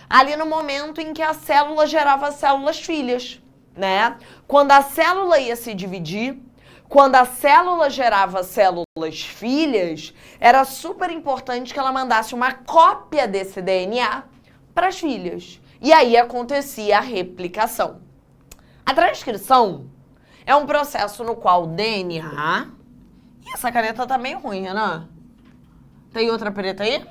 ali no momento em que a célula gerava células filhas, né? Quando a célula ia se dividir, quando a célula gerava células filhas, era super importante que ela mandasse uma cópia desse DNA para as filhas. E aí acontecia a replicação. A transcrição é um processo no qual o DNA... E essa caneta tá meio ruim, né? Tem outra preta aí?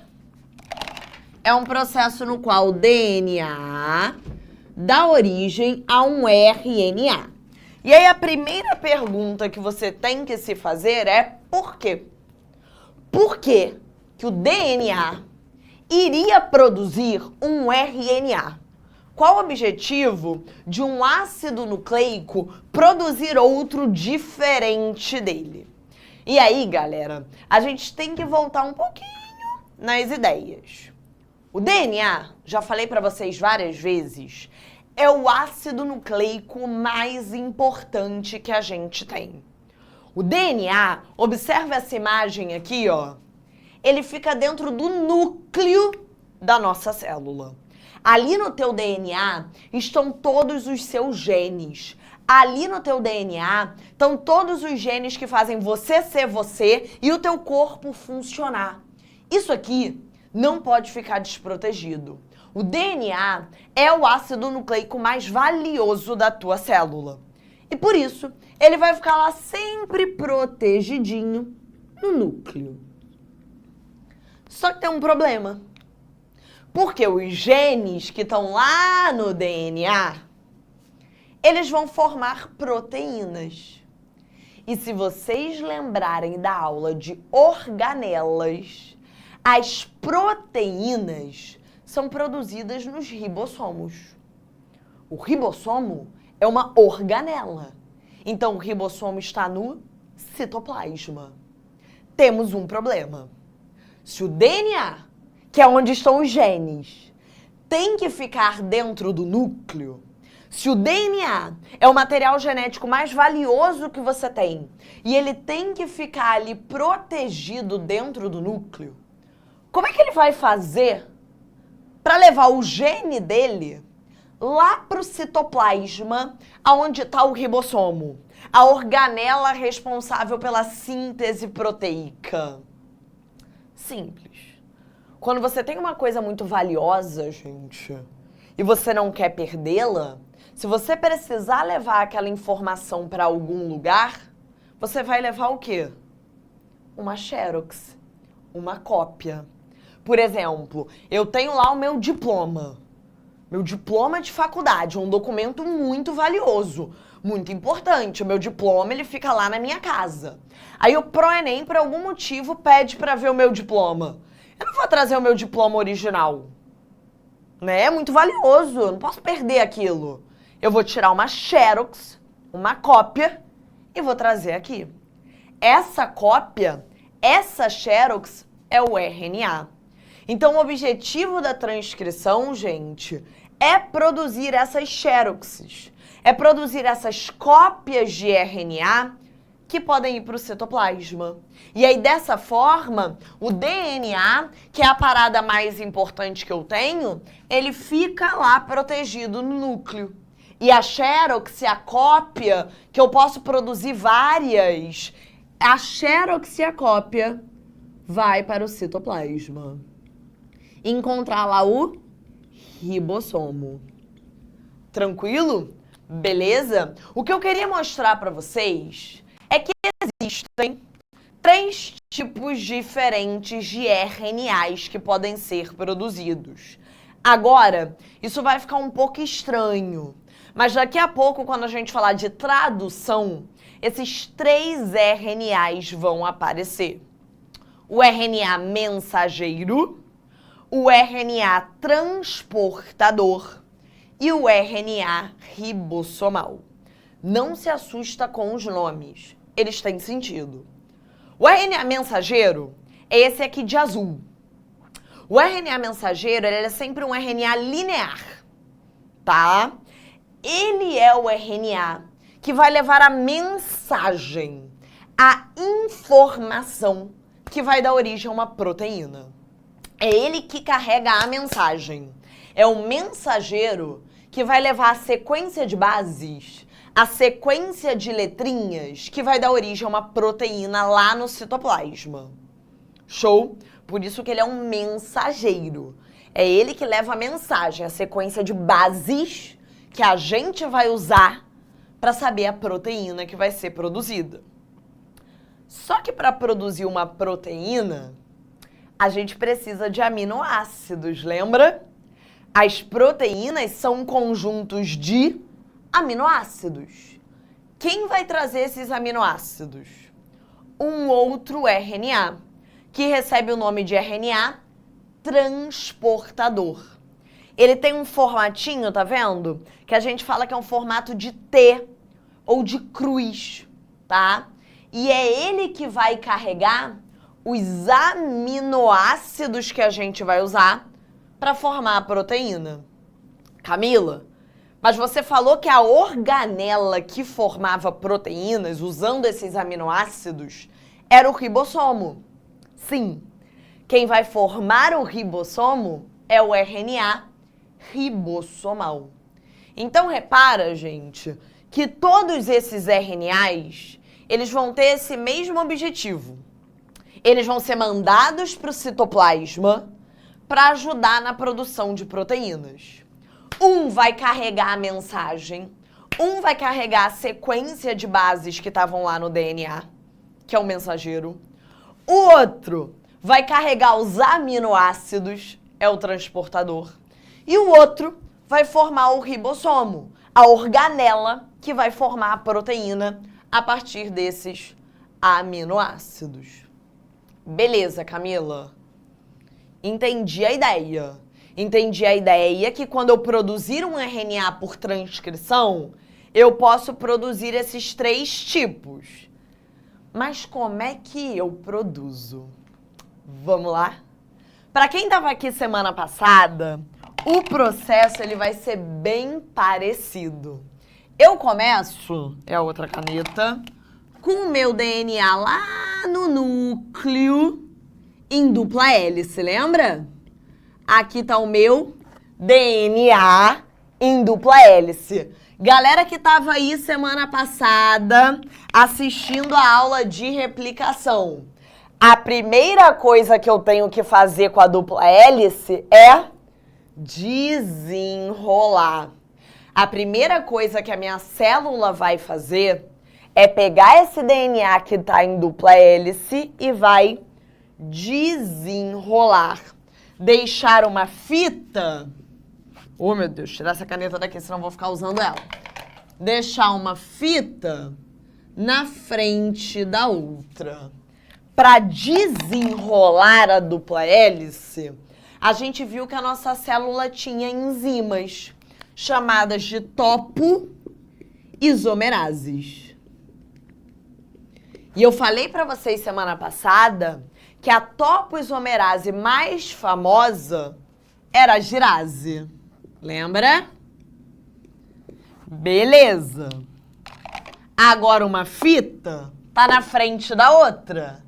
É um processo no qual o DNA dá origem a um RNA. E aí a primeira pergunta que você tem que se fazer é por quê? Por que que o DNA iria produzir um RNA? Qual o objetivo de um ácido nucleico produzir outro diferente dele? E aí, galera, a gente tem que voltar um pouquinho nas ideias. O DNA, já falei para vocês várias vezes, é o ácido nucleico mais importante que a gente tem. O DNA, observa essa imagem aqui, ó. Ele fica dentro do núcleo da nossa célula. Ali no teu DNA estão todos os seus genes. Ali no teu DNA estão todos os genes que fazem você ser você e o teu corpo funcionar. Isso aqui não pode ficar desprotegido. O DNA é o ácido nucleico mais valioso da tua célula. E por isso, ele vai ficar lá sempre protegidinho no núcleo. Só que tem um problema. Porque os genes que estão lá no DNA, eles vão formar proteínas. E se vocês lembrarem da aula de organelas, as proteínas são produzidas nos ribossomos. O ribossomo é uma organela. Então, o ribossomo está no citoplasma. Temos um problema. Se o DNA, que é onde estão os genes, tem que ficar dentro do núcleo, se o DNA é o material genético mais valioso que você tem e ele tem que ficar ali protegido dentro do núcleo, como é que ele vai fazer para levar o gene dele lá para o citoplasma, onde está o ribossomo, a organela responsável pela síntese proteica? Simples. Quando você tem uma coisa muito valiosa, gente, e você não quer perdê-la, se você precisar levar aquela informação para algum lugar, você vai levar o quê? Uma xerox, uma cópia. Por exemplo, eu tenho lá o meu diploma de faculdade, um documento muito valioso, muito importante. O meu diploma, ele fica lá na minha casa. Aí o ProEnem, por algum motivo, pede para ver o meu diploma. Eu não vou trazer o meu diploma original, né? É muito valioso, eu não posso perder aquilo. Eu vou tirar uma xerox, uma cópia, e vou trazer aqui. Essa cópia, essa xerox, é o RNA. Então, o objetivo da transcrição, gente, é produzir essas xeroxes, é produzir essas cópias de RNA que podem ir para o citoplasma. E aí, dessa forma, o DNA, que é a parada mais importante que eu tenho, ele fica lá protegido no núcleo. E a xerox, a cópia, que eu posso produzir várias, a xerox e a cópia vai para o citoplasma. Encontrar lá o ribossomo. Tranquilo? Beleza? O que eu queria mostrar para vocês é que existem 3 tipos diferentes de RNAs que podem ser produzidos. Agora, isso vai ficar um pouco estranho, mas daqui a pouco, quando a gente falar de tradução, esses 3 RNAs vão aparecer. O RNA mensageiro, o RNA transportador e o RNA ribossomal. Não se assusta com os nomes, eles têm sentido. O RNA mensageiro é esse aqui de azul. O RNA mensageiro, ele é sempre um RNA linear, tá? Ele é o RNA que vai levar a mensagem, a informação que vai dar origem a uma proteína. É ele que carrega a mensagem. É o mensageiro que vai levar a sequência de bases, a sequência de letrinhas que vai dar origem a uma proteína lá no citoplasma. Show? Por isso que ele é um mensageiro. É ele que leva a mensagem, a sequência de bases que a gente vai usar para saber a proteína que vai ser produzida. Só que para produzir uma proteína, a gente precisa de aminoácidos, lembra? As proteínas são conjuntos de aminoácidos. Quem vai trazer esses aminoácidos? Um outro RNA, que recebe o nome de RNA transportador. Ele tem um formatinho, tá vendo? Que a gente fala que é um formato de T ou de cruz, tá? E é ele que vai carregar os aminoácidos que a gente vai usar para formar a proteína. Camila, mas você falou que a organela que formava proteínas usando esses aminoácidos era o ribossomo. Sim, quem vai formar o ribossomo é o RNA ribossomal. Então repara, gente, que todos esses RNAs, eles vão ter esse mesmo objetivo. Eles vão ser mandados para o citoplasma para ajudar na produção de proteínas. Um vai carregar a mensagem, um vai carregar a sequência de bases que estavam lá no DNA, que é o mensageiro. O outro vai carregar os aminoácidos, é o transportador. E o outro vai formar o ribossomo, a organela que vai formar a proteína a partir desses aminoácidos. Beleza, Camila? Entendi a ideia. Entendi a ideia que quando eu produzir um RNA por transcrição, eu posso produzir esses 3 tipos. Mas como é que eu produzo? Vamos lá? Para quem estava aqui semana passada, o processo ele vai ser bem parecido. Eu começo, é a outra caneta, com o meu DNA lá no núcleo em dupla hélice, lembra? Aqui tá o meu DNA em dupla hélice. Galera que tava aí semana passada assistindo a aula de replicação, a primeira coisa que eu tenho que fazer com a dupla hélice é desenrolar. A primeira coisa que a minha célula vai fazer é pegar esse DNA que tá em dupla hélice e vai desenrolar. Deixar uma fita. Oh, meu Deus, tirar essa caneta daqui, senão eu vou ficar usando ela. Deixar uma fita na frente da outra. Para desenrolar a dupla hélice, a gente viu que a nossa célula tinha enzimas chamadas de topoisomerases. E eu falei para vocês semana passada que a topoisomerase mais famosa era a girase. Lembra? Beleza. Agora uma fita tá na frente da outra.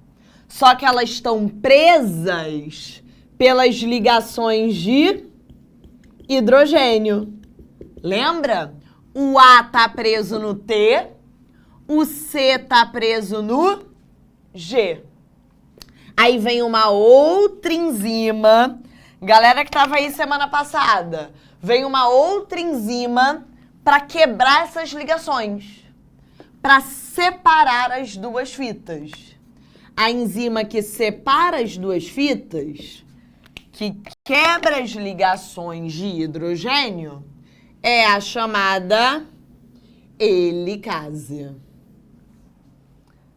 Só que elas estão presas pelas ligações de hidrogênio. Lembra? O A tá preso no T, o C tá preso no G. Aí vem uma outra enzima. Galera que tava aí semana passada, vem uma outra enzima para quebrar essas ligações, para separar as duas fitas. A enzima que separa as duas fitas, que quebra as ligações de hidrogênio, é a chamada helicase.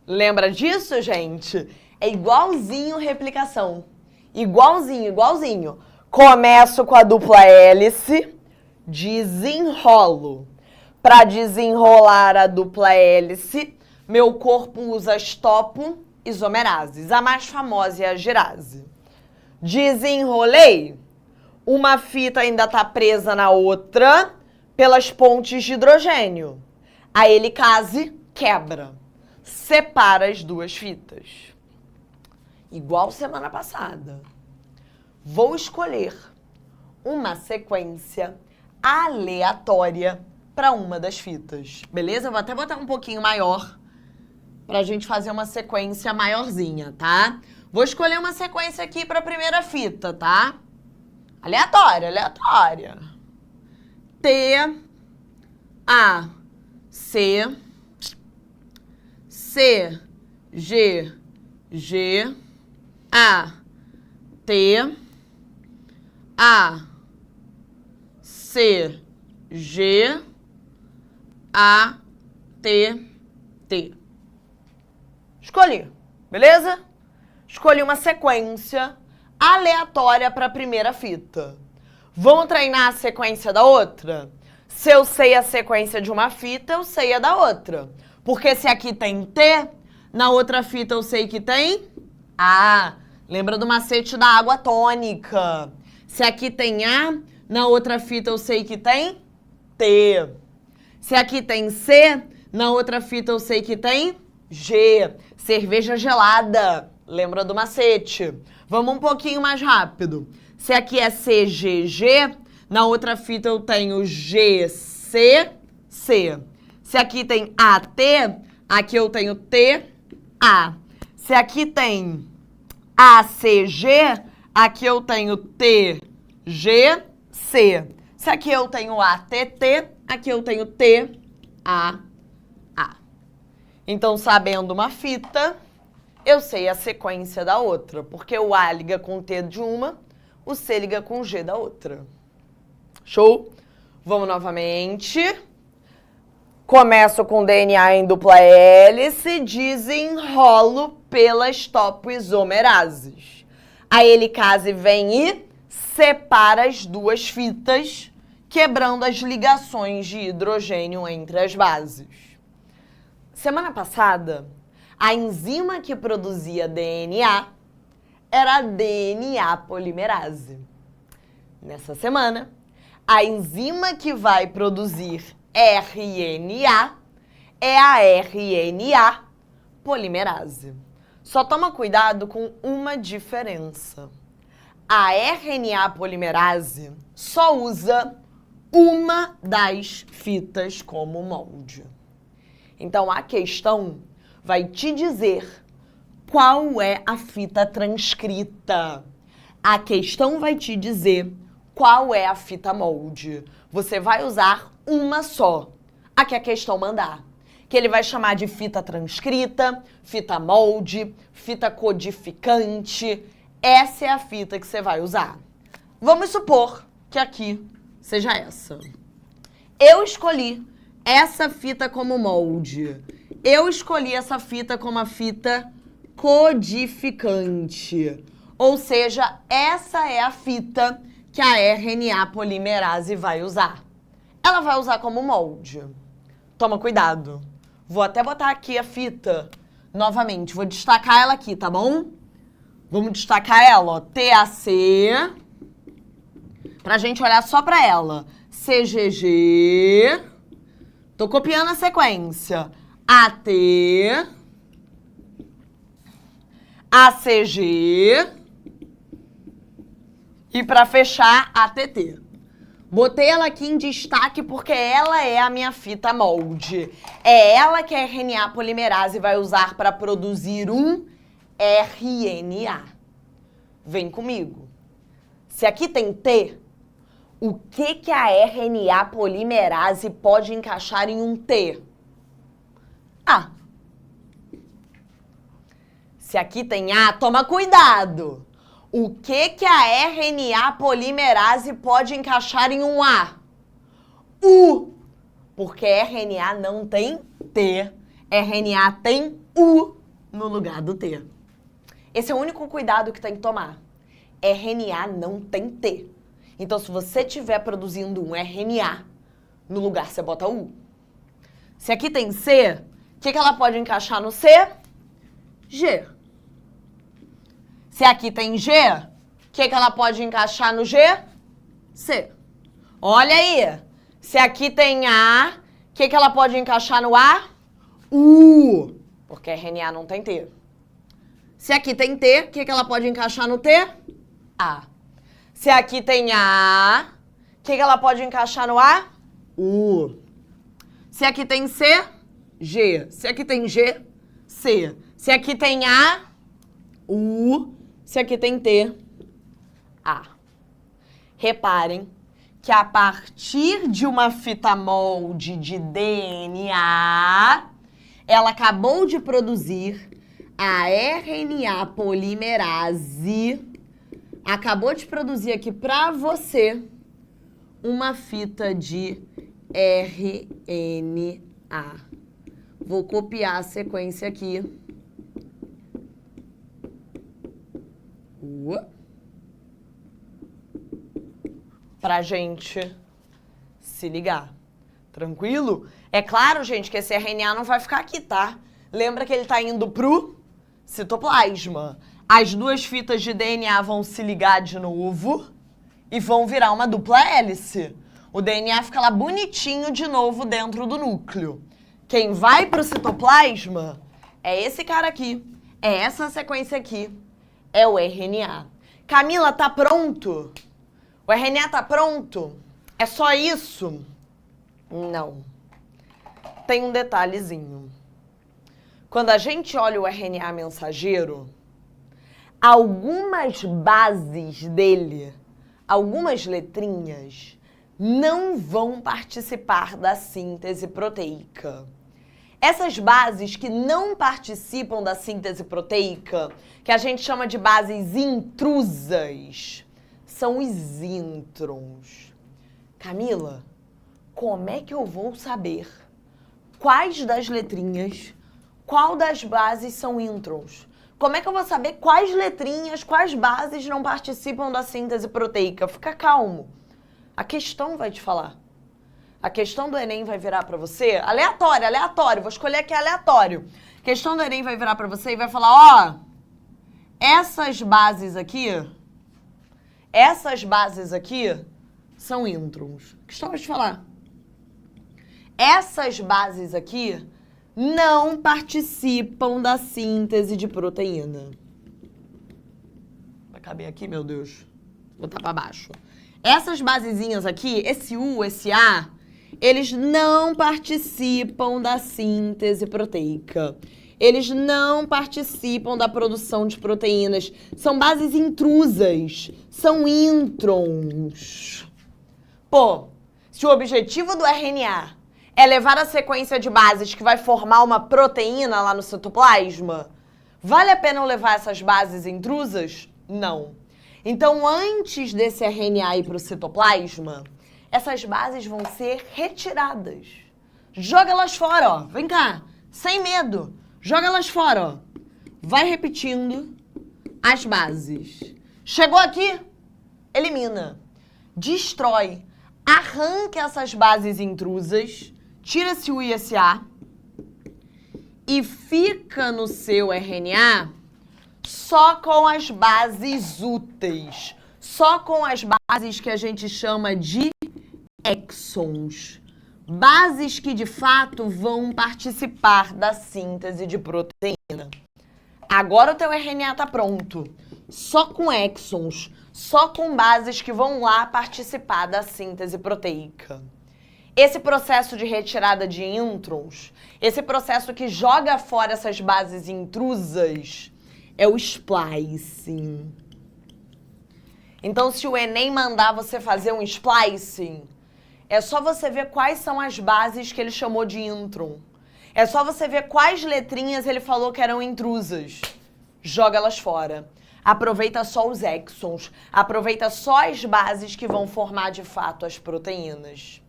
Lembra disso, gente? É igualzinho replicação. Igualzinho, igualzinho. Começo com a dupla hélice, desenrolo. Para desenrolar a dupla hélice, meu corpo usa as topoisomerases. A mais famosa é a girase. Desenrolei. Uma fita ainda está presa na outra pelas pontes de hidrogênio. A helicase quebra, separa as duas fitas. Igual semana passada. vou escolher uma sequência aleatória para uma das fitas. Beleza? Eu vou até botar um pouquinho maior pra gente fazer uma sequência maiorzinha, tá? Vou escolher uma sequência aqui para a primeira fita, tá? Aleatória, aleatória. T, A, C, C, G, G, A, T, A, C, G, A, T, T. Escolhi, beleza? Escolhi uma sequência aleatória para a primeira fita. Vamos treinar a sequência da outra? Se eu sei a sequência de uma fita, eu sei a da outra. Porque se aqui tem T, na outra fita eu sei que tem A. Lembra do macete da água tônica. Se aqui tem A, na outra fita eu sei que tem T. Se aqui tem C, na outra fita eu sei que tem G. Cerveja gelada. Lembra do macete? Vamos um pouquinho mais rápido. Se aqui é CGG, na outra fita eu tenho GCC. Se aqui tem AT, aqui eu tenho TA. Se aqui tem ACG, aqui eu tenho TGC. Se aqui eu tenho ATT, aqui eu tenho TAA. Então, sabendo uma fita, eu sei a sequência da outra, porque o A liga com o T de uma, o C liga com o G da outra. Show? Vamos novamente. Começo com DNA em dupla hélice, desenrolo pelas topoisomerases. A helicase vem e separa as duas fitas, quebrando as ligações de hidrogênio entre as bases. Semana passada, a enzima que produzia DNA era a DNA polimerase. Nessa semana, a enzima que vai produzir RNA é a RNA polimerase. Só toma cuidado com uma diferença. A RNA polimerase só usa uma das fitas como molde. Então, a questão vai te dizer qual é a fita transcrita. A questão vai te dizer qual é a fita molde. Você vai usar uma só, a que a questão mandar. Que ele vai chamar de fita transcrita, fita molde, fita codificante. Essa é a fita que você vai usar. Vamos supor que aqui seja essa. Eu escolhi essa fita como molde. Eu escolhi essa fita como a fita codificante. Ou seja, essa é a fita que a RNA polimerase vai usar. Ela vai usar como molde. Toma cuidado. Vou até botar aqui a fita novamente. Vou destacar ela aqui, tá bom? Vamos destacar ela, ó. TAC. Pra gente olhar só pra ela. CGG. Tô copiando a sequência. AT. ACG. E pra fechar, ATT. Botei ela aqui em destaque porque ela é a minha fita molde. É ela que a RNA polimerase vai usar para produzir um RNA. Vem comigo. Se aqui tem T, o que a RNA polimerase pode encaixar em um T? A. Se aqui tem A, toma cuidado. O que a RNA polimerase pode encaixar em um A? U. Porque RNA não tem T. RNA tem U no lugar do T. Esse é o único cuidado que tem que tomar. RNA não tem T. Então, se você estiver produzindo um RNA, no lugar você bota U. Se aqui tem C, o que ela pode encaixar no C? G. Se aqui tem G, o que ela pode encaixar no G? C. Olha aí. Se aqui tem A, o que ela pode encaixar no A? U. Porque RNA não tem T. Se aqui tem T, o que ela pode encaixar no T? A. Se aqui tem A, o que ela pode encaixar no A? U. Se aqui tem C, G. Se aqui tem G, C. Se aqui tem A, U. Se aqui tem T, A. Reparem que a partir de uma fita molde de DNA, ela acabou de produzir a RNA polimerase, acabou de produzir aqui para você uma fita de RNA. Vou copiar a sequência aqui. Pra gente se ligar. Tranquilo? É claro, gente, que esse RNA não vai ficar aqui, tá? Lembra que ele tá indo pro citoplasma. As duas fitas de DNA vão se ligar de novo e vão virar uma dupla hélice. O DNA fica lá bonitinho de novo dentro do núcleo. Quem vai pro citoplasma é esse cara aqui, é essa sequência aqui, é o RNA. Camila, tá pronto? O RNA tá pronto? É só isso? Não. Tem um detalhezinho. Quando a gente olha o RNA mensageiro, algumas bases dele, algumas letrinhas, não vão participar da síntese proteica. Essas bases que não participam da síntese proteica, que a gente chama de bases intrusas, são os introns. Camila, como é que eu vou saber quais das letrinhas, qual das bases são introns? Como é que eu vou saber quais letrinhas, quais bases não participam da síntese proteica? Fica calmo. A questão vai te falar. A questão do Enem vai virar para você, aleatório, vou escolher aqui aleatório. A questão do Enem vai virar para você e vai falar, ó, essas bases aqui são introns. A questão vai te falar. Essas bases aqui não participam da síntese de proteína. Vai caber aqui, meu Deus. Vou botar para baixo. Essas basezinhas aqui, esse U, esse A, eles não participam da síntese proteica. Eles não participam da produção de proteínas. São bases intrusas. São introns. Pô, se o objetivo do RNA é levar a sequência de bases que vai formar uma proteína lá no citoplasma, vale a pena eu levar essas bases intrusas? Não. Então, antes desse RNA ir para o citoplasma, essas bases vão ser retiradas. Joga elas fora, ó. Vem cá, sem medo. Joga elas fora, ó. Vai repetindo as bases. Chegou aqui? Elimina. Destrói. Arranca essas bases intrusas. Tira esse U e esse A. E fica no seu RNA só com as bases úteis. Só com as bases que a gente chama de exons. Bases que, de fato, vão participar da síntese de proteína. Agora o teu RNA está pronto. Só com exons. Só com bases que vão lá participar da síntese proteica. Esse processo de retirada de introns, esse processo que joga fora essas bases intrusas, é o splicing. Então, se o Enem mandar você fazer um splicing, é só você ver quais são as bases que ele chamou de intron. É só você ver quais letrinhas ele falou que eram intrusas. Joga elas fora. Aproveita só os exons. Aproveita só as bases que vão formar, de fato, as proteínas.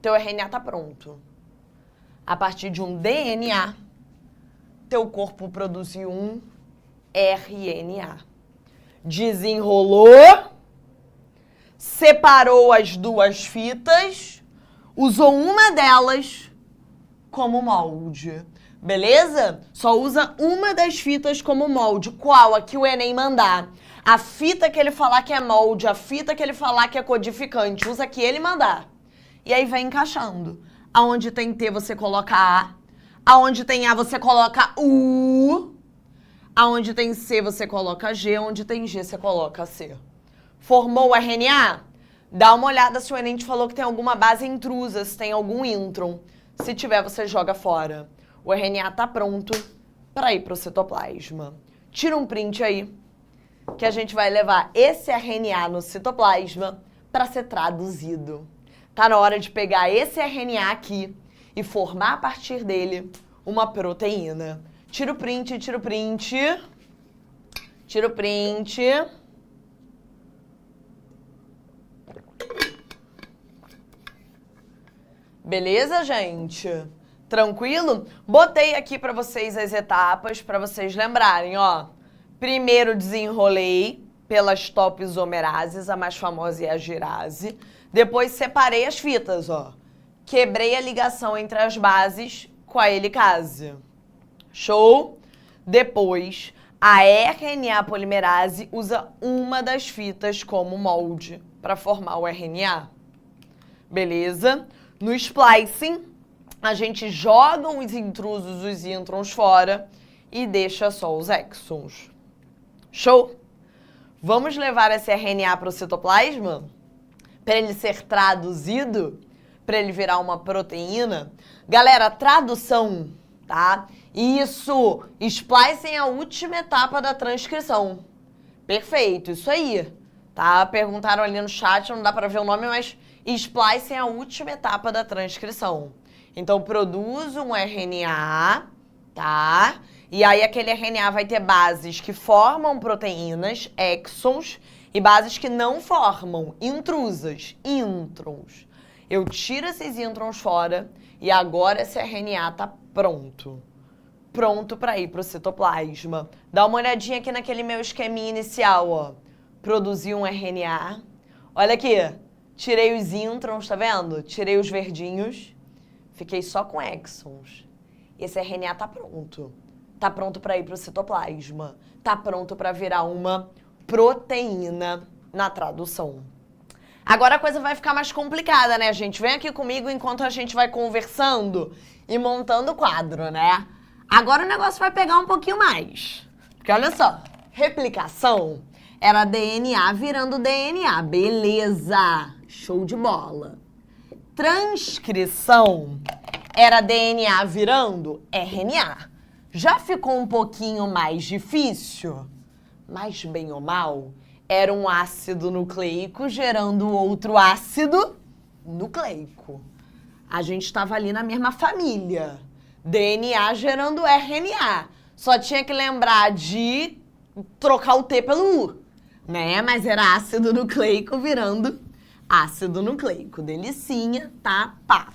Teu RNA tá pronto. A partir de um DNA, teu corpo produziu um RNA. Desenrolou, separou as duas fitas, usou uma delas como molde. Beleza? Só usa uma das fitas como molde. Qual? A que o Enem mandar. A fita que ele falar que é molde, a fita que ele falar que é codificante. Usa a que ele mandar. E aí vai encaixando. Aonde tem T, você coloca A. Aonde tem A, você coloca U. Aonde tem C, você coloca G. Onde tem G, você coloca C. Formou o RNA? Dá uma olhada se o Enem te falou que tem alguma base intrusa, se tem algum intron. Se tiver, você joga fora. O RNA tá pronto para ir para o citoplasma. Tira um print aí, que a gente vai levar esse RNA no citoplasma para ser traduzido. Tá na hora de pegar esse RNA aqui e formar a partir dele uma proteína. Tira o print, tira o print. Tira o print. Beleza, gente? Tranquilo? Botei aqui para vocês as etapas, para vocês lembrarem, ó. Primeiro desenrolei pelas top isomerases, a mais famosa é a girase. Depois separei as fitas, ó. Quebrei a ligação entre as bases com a helicase. Show? Depois, a RNA polimerase usa uma das fitas como molde para formar o RNA. Beleza? No splicing, a gente joga os intrusos, os introns fora e deixa só os exons. Show? Vamos levar esse RNA para o citoplasma? Para ele ser traduzido? Para ele virar uma proteína? Galera, tradução, tá? Isso, splicing é a última etapa da transcrição. Perfeito, isso aí. Tá? Perguntaram ali no chat, não dá para ver o nome, mas splicing é a última etapa da transcrição. Então, produz um RNA, tá? E aí, aquele RNA vai ter bases que formam proteínas, exons, e bases que não formam, intrusas, introns. Eu tiro esses introns fora e agora esse RNA tá pronto. Pronto para ir para o citoplasma. Dá uma olhadinha aqui naquele meu esqueminha inicial, ó. Produzi um RNA. Olha aqui. Tirei os introns, tá vendo? Tirei os verdinhos. Fiquei só com exons. Esse RNA tá pronto. Tá pronto para ir para o citoplasma. Tá pronto para virar uma proteína na tradução. Agora a coisa vai ficar mais complicada, né, gente? Vem aqui comigo enquanto a gente vai conversando e montando o quadro, né? Agora o negócio vai pegar um pouquinho mais. Porque olha só, replicação era DNA virando DNA. Beleza! Show de bola. Transcrição era DNA virando RNA. Já ficou um pouquinho mais difícil? Mas bem ou mal, era um ácido nucleico gerando outro ácido nucleico. A gente estava ali na mesma família. DNA gerando RNA. Só tinha que lembrar de trocar o T pelo U, né? Mas era ácido nucleico virando ácido nucleico. Delicinha, tá? Pá.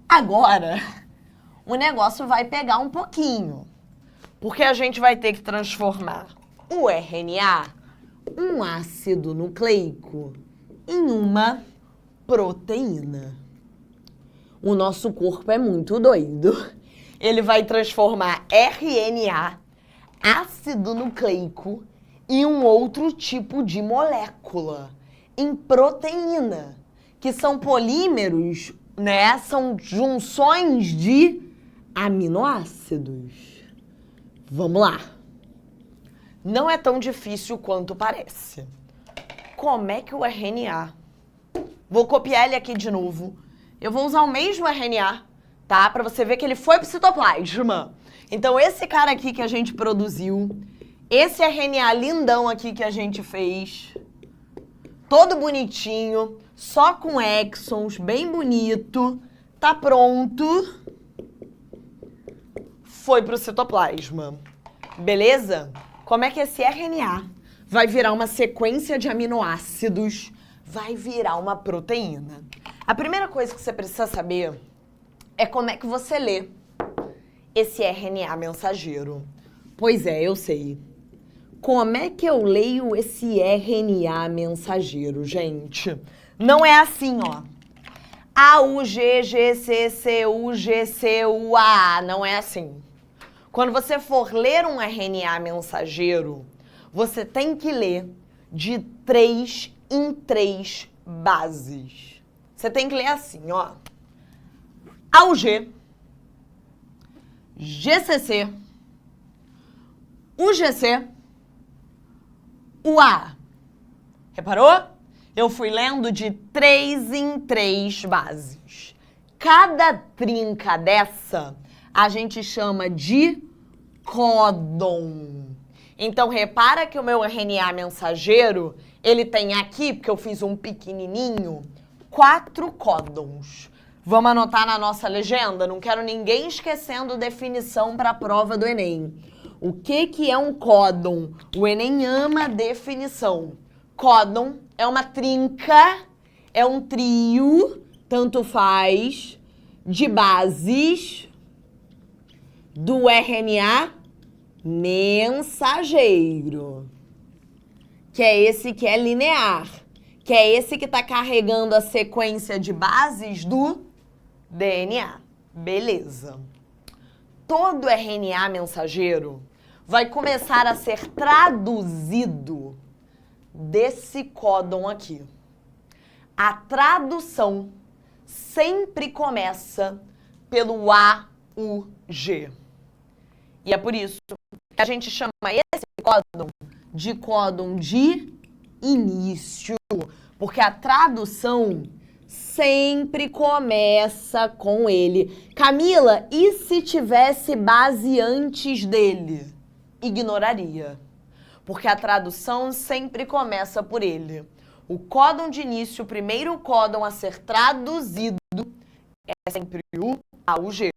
Agora, o negócio vai pegar um pouquinho. Porque a gente vai ter que transformar o RNA, um ácido nucleico, em uma proteína. O nosso corpo é muito doido. Ele vai transformar RNA, ácido nucleico, em um outro tipo de molécula, em proteína, que são polímeros, né? São junções de aminoácidos. Vamos lá. Não é tão difícil quanto parece. Como é que o RNA... Vou copiar ele aqui de novo. Eu vou usar o mesmo RNA, tá? Pra você ver que ele foi pro citoplasma. Então, esse cara aqui que a gente produziu, esse RNA lindão aqui que a gente fez, todo bonitinho, só com exons, bem bonito, tá pronto, foi pro citoplasma. Beleza? Como é que esse RNA vai virar uma sequência de aminoácidos, vai virar uma proteína? A primeira coisa que você precisa saber é como é que você lê esse RNA mensageiro. Pois é, eu sei. Como é que eu leio esse RNA mensageiro, gente? Não é assim, ó. AUGGCCUGCUA. Não é assim. Quando você for ler um RNA mensageiro, você tem que ler de 3 em 3 bases. Você tem que ler assim, ó. AUG, GCC, UGC, UA. Reparou? Eu fui lendo de 3 em 3 bases. Cada trinca dessa a gente chama de códon. Então, repara que o meu RNA mensageiro, ele tem aqui, porque eu fiz um pequenininho, 4 códons. Vamos anotar na nossa legenda? Não quero ninguém esquecendo definição para a prova do Enem. O que é um códon? O Enem ama definição. Códon é uma trinca, é um trio, tanto faz, de bases do RNA mensageiro, que é esse que é linear, que é esse que está carregando a sequência de bases do DNA. Beleza. Todo RNA mensageiro vai começar a ser traduzido desse códon aqui. A tradução sempre começa pelo AUG. E é por isso que a gente chama esse códon de início, porque a tradução sempre começa com ele. Camila, e se tivesse base antes dele? Ignoraria, porque a tradução sempre começa por ele. O códon de início, o primeiro códon a ser traduzido é sempre o AUG.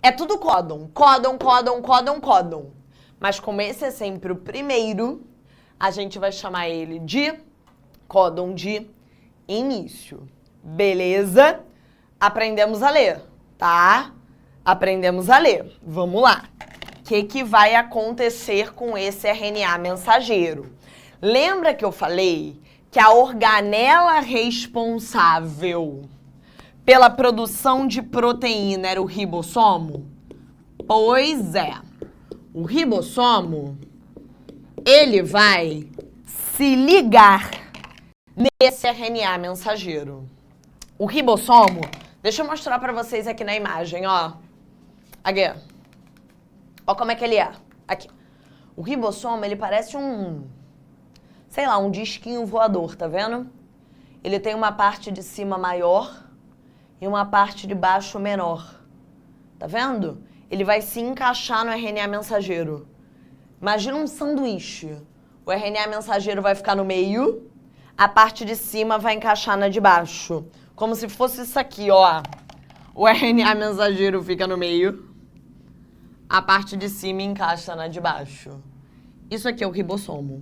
É tudo códon, códon, códon, códon, códon. Mas como esse é sempre o primeiro, a gente vai chamar ele de códon de início. Beleza? Aprendemos a ler, tá? Aprendemos a ler. Vamos lá. O que vai acontecer com esse RNA mensageiro? Lembra que eu falei que a organela responsável pela produção de proteína era o ribossomo? Pois é. O ribossomo, ele vai se ligar nesse RNA mensageiro. O ribossomo, deixa eu mostrar pra vocês aqui na imagem, ó. Aqui. Ó como é que ele é. Aqui. O ribossomo, ele parece sei lá, um disquinho voador, tá vendo? Ele tem uma parte de cima maior e uma parte de baixo menor. Tá vendo? Ele vai se encaixar no RNA mensageiro. Imagina um sanduíche. O RNA mensageiro vai ficar no meio, a parte de cima vai encaixar na de baixo. Como se fosse isso aqui, ó. O RNA mensageiro fica no meio, a parte de cima encaixa na de baixo. Isso aqui é o ribossomo,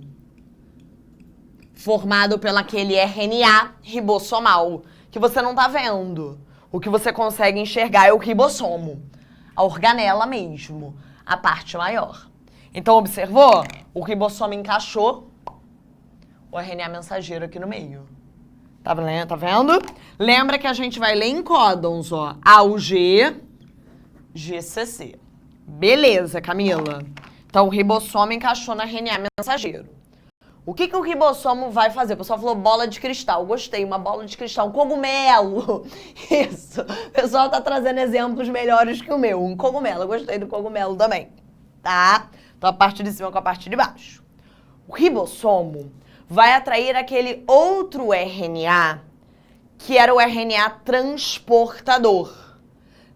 formado pelo aquele RNA ribossomal, que você não tá vendo. O que você consegue enxergar é o ribossomo, a organela mesmo, a parte maior. Então, observou? O ribossomo encaixou o RNA mensageiro aqui no meio. Tá vendo? Lembra que a gente vai ler em códons, ó. AUG, GCC. Beleza, Camila. Então, o ribossomo encaixou no RNA mensageiro. O que o ribossomo vai fazer? O pessoal falou bola de cristal. Gostei, uma bola de cristal. Um cogumelo. Isso. O pessoal tá trazendo exemplos melhores que o meu. Um cogumelo. Eu gostei do cogumelo também. Tá? Então, a parte de cima com a parte de baixo. O ribossomo vai atrair aquele outro RNA, que era o RNA transportador.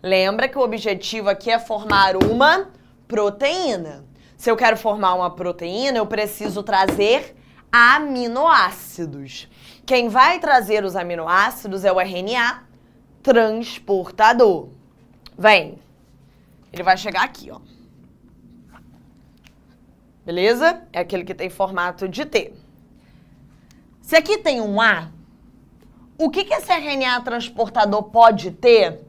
Lembra que o objetivo aqui é formar uma proteína. Se eu quero formar uma proteína, eu preciso trazer aminoácidos. Quem vai trazer os aminoácidos é o RNA transportador. Vem. Ele vai chegar aqui, ó. Beleza? É aquele que tem formato de T. Se aqui tem um A, o que esse RNA transportador pode ter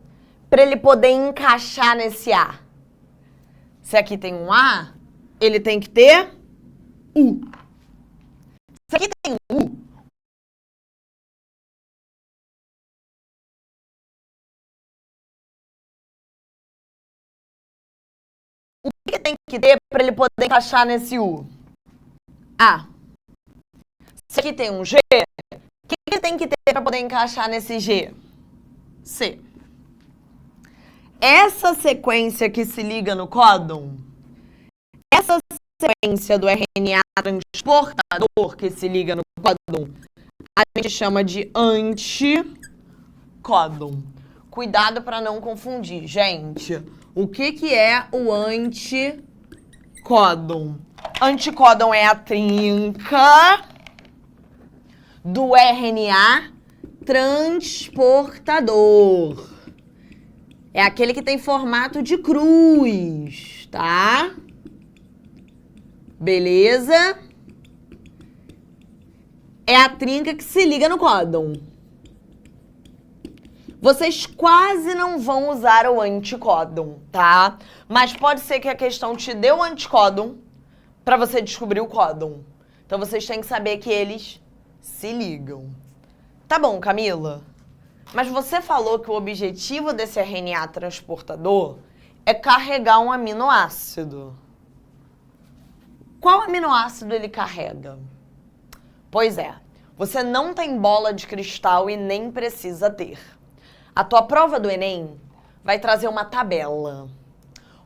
para ele poder encaixar nesse A? Se aqui tem um A, ele tem que ter U. Se aqui tem um U, o que tem que ter para ele poder encaixar nesse U? A. Se aqui tem um G, o que tem que ter para poder encaixar nesse G? C. Essa sequência que se liga no códon, essa sequência do RNA transportador que se liga no códon, a gente chama de anticódon. Cuidado para não confundir, gente. O que é o anticódon? Anticódon é a trinca do RNA transportador. É aquele que tem formato de cruz, tá? Beleza? É a trinca que se liga no códon. Vocês quase não vão usar o anticódon, tá? Mas pode ser que a questão te dê o anticódon para você descobrir o códon. Então vocês têm que saber que eles se ligam. Tá bom, Camila? Mas você falou que o objetivo desse RNA transportador é carregar um aminoácido. Qual aminoácido ele carrega? Pois é, você não tem bola de cristal e nem precisa ter. A tua prova do Enem vai trazer uma tabela.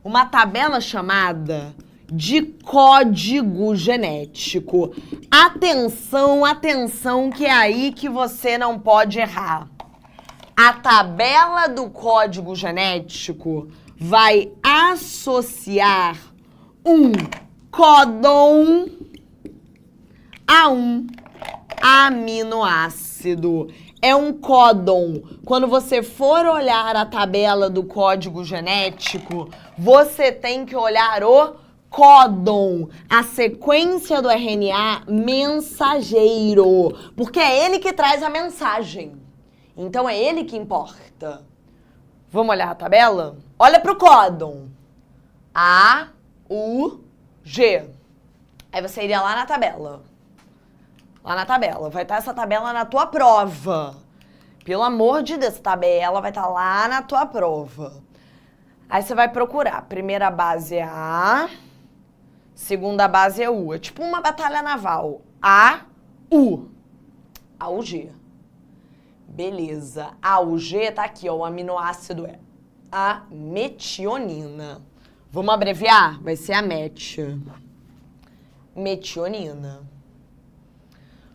Uma tabela chamada de código genético. Atenção, atenção, que é aí que você não pode errar. A tabela do código genético vai associar um códon a um aminoácido. É um códon. Quando você for olhar a tabela do código genético, você tem que olhar o códon, a sequência do RNA mensageiro, porque é ele que traz a mensagem. Então é ele que importa. Vamos olhar a tabela? Olha para o códon. A, U, G. Aí você iria lá na tabela. Lá na tabela. Vai estar essa tabela na tua prova. Pelo amor de Deus, essa tabela vai estar lá na tua prova. Aí você vai procurar. Primeira base é A, segunda base é U. É tipo uma batalha naval. A, U. A, U, G. Beleza. A, U, G tá aqui, ó. O aminoácido é a metionina. Vamos abreviar? Vai ser a metionina.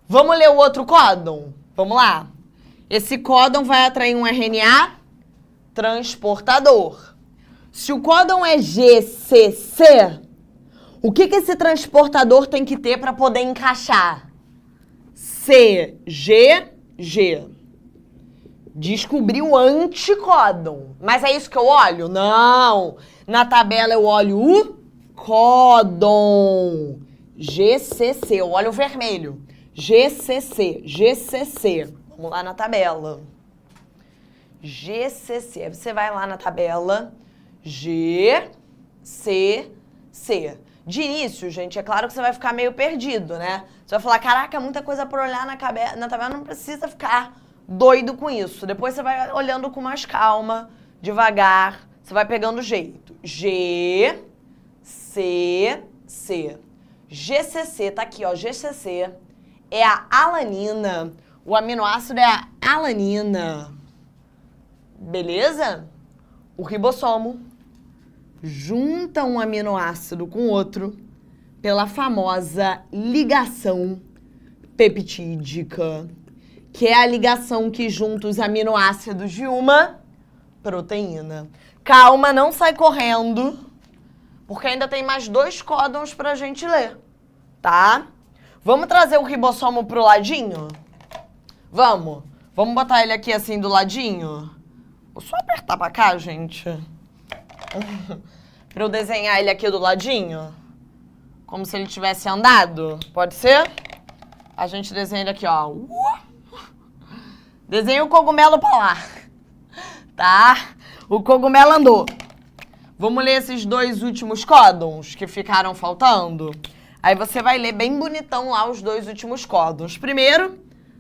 Vamos ler o outro códon? Vamos lá. Esse códon vai atrair um RNA transportador. Se o códon é GCC, o que esse transportador tem que ter para poder encaixar? CGG. Descobri o anticódon. Mas é isso que eu olho? Não. Na tabela eu olho o códon. GCC. Eu olho o vermelho. GCC. Vamos lá na tabela. GCC. Aí você vai lá na tabela. GCC. De início, gente, é claro que você vai ficar meio perdido, né? Você vai falar, caraca, muita coisa pra olhar na tabela, não precisa ficar doido com isso. Depois você vai olhando com mais calma, devagar, você vai pegando jeito. GCC, tá aqui, ó, GCC é a alanina. O aminoácido é a alanina. Beleza? O ribossomo junta um aminoácido com outro pela famosa ligação peptídica, que é a ligação que junta os aminoácidos de uma proteína. Calma, não sai correndo, porque ainda tem mais 2 códons pra gente ler, tá? Vamos trazer o ribossomo pro ladinho? Vamos. Vamos botar ele aqui assim do ladinho? Vou só apertar pra cá, gente. Pra eu desenhar ele aqui do ladinho. Como se ele tivesse andado. Pode ser? A gente desenha ele aqui, ó. Desenha o cogumelo pra lá. Tá? O cogumelo andou. Vamos ler esses 2 últimos códons que ficaram faltando? Aí você vai ler bem bonitão lá os 2 últimos códons. Primeiro,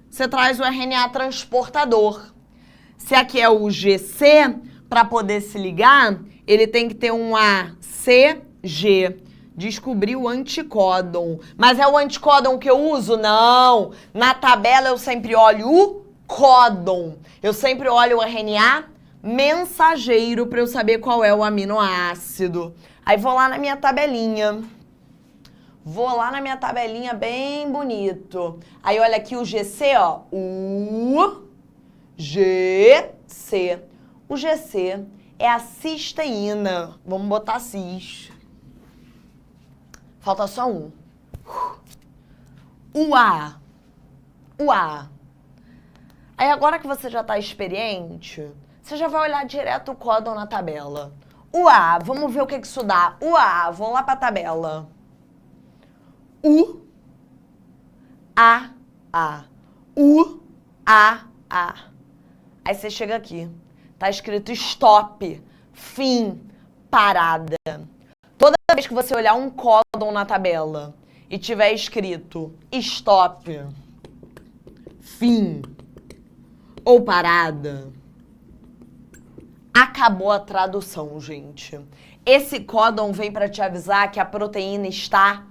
você traz o RNA transportador. Se aqui é o GC, para poder se ligar, ele tem que ter um ACG. Descobri o anticódon. Mas é o anticódon que eu uso? Não. Na tabela eu sempre olho o códon. Eu sempre olho o RNA mensageiro para eu saber qual é o aminoácido. Aí vou lá na minha tabelinha. Vou lá na minha tabelinha bem bonito. Aí olha aqui o GC, ó. O GC. O GC é a cisteína. Vamos botar cis. Falta só um. O A. O A. Aí agora que você já está experiente, você já vai olhar direto o códon na tabela. O A, vamos ver o que isso dá. O A, vamos lá para a tabela. U, A, A. U, A, A. Aí você chega aqui. Tá escrito stop, fim, parada. Toda vez que você olhar um códon na tabela e tiver escrito stop, fim ou parada, acabou a tradução, gente. Esse códon vem para te avisar que a proteína está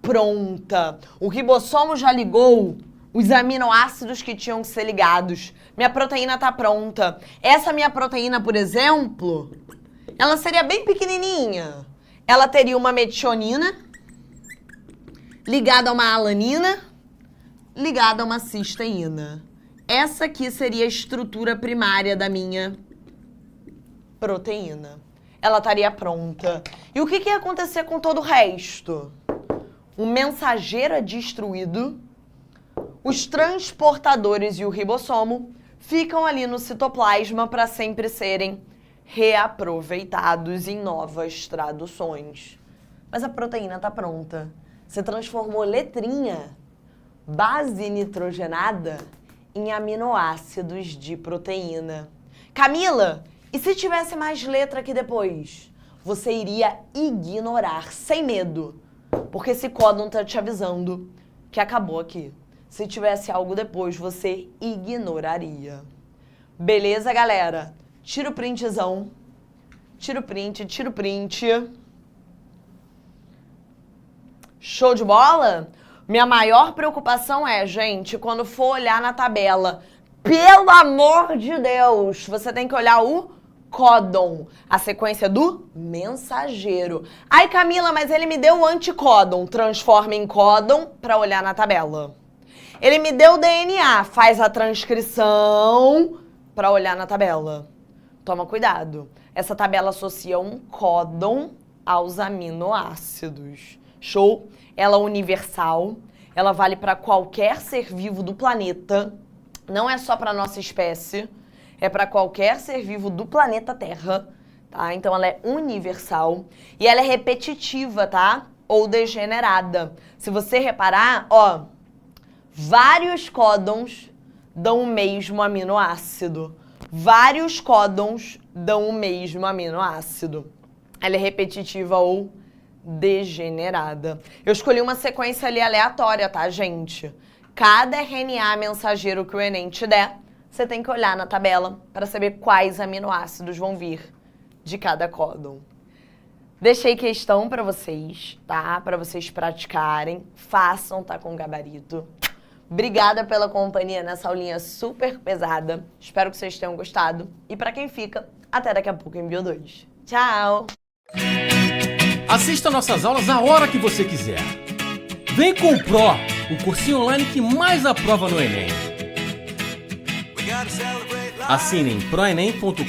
pronta. O ribossomo já ligou os aminoácidos que tinham que ser ligados. Minha proteína está pronta. Essa minha proteína, por exemplo, ela seria bem pequenininha. Ela teria uma metionina ligada a uma alanina ligada a uma cisteína. Essa aqui seria a estrutura primária da minha proteína. Ela estaria pronta. E o que ia acontecer com todo o resto? O mensageiro é destruído, os transportadores e o ribossomo ficam ali no citoplasma para sempre serem reaproveitados em novas traduções. Mas a proteína está pronta. Você transformou letrinha, base nitrogenada, em aminoácidos de proteína. Camila, e se tivesse mais letra aqui depois? Você iria ignorar, sem medo, porque esse códon está te avisando que acabou aqui. Se tivesse algo depois, você ignoraria. Beleza, galera? Tira o printzão. Tira o print, tira o print. Show de bola? Minha maior preocupação é, gente, quando for olhar na tabela, pelo amor de Deus, você tem que olhar o códon, a sequência do mensageiro. Ai, Camila, mas ele me deu o anticódon. Transforma em códon para olhar na tabela. Ele me deu o DNA, faz a transcrição para olhar na tabela. Toma cuidado. Essa tabela associa um códon aos aminoácidos. Show? Ela é universal, ela vale para qualquer ser vivo do planeta, não é só para nossa espécie, é para qualquer ser vivo do planeta Terra, tá? Então ela é universal e ela é repetitiva, tá? Ou degenerada. Se você reparar, ó, vários códons dão o mesmo aminoácido. Vários códons dão o mesmo aminoácido. Ela é repetitiva ou degenerada. Eu escolhi uma sequência ali aleatória, tá, gente? Cada RNA mensageiro que o Enem te der, você tem que olhar na tabela para saber quais aminoácidos vão vir de cada códon. Deixei questão para vocês, tá? Para vocês praticarem, façam, tá, com gabarito. Obrigada pela companhia nessa aulinha super pesada. Espero que vocês tenham gostado. E para quem fica, até daqui a pouco em Bio 2. Tchau! Assista nossas aulas a hora que você quiser. Vem com o Pro, o cursinho online que mais aprova no Enem. Assine em proenem.com.br.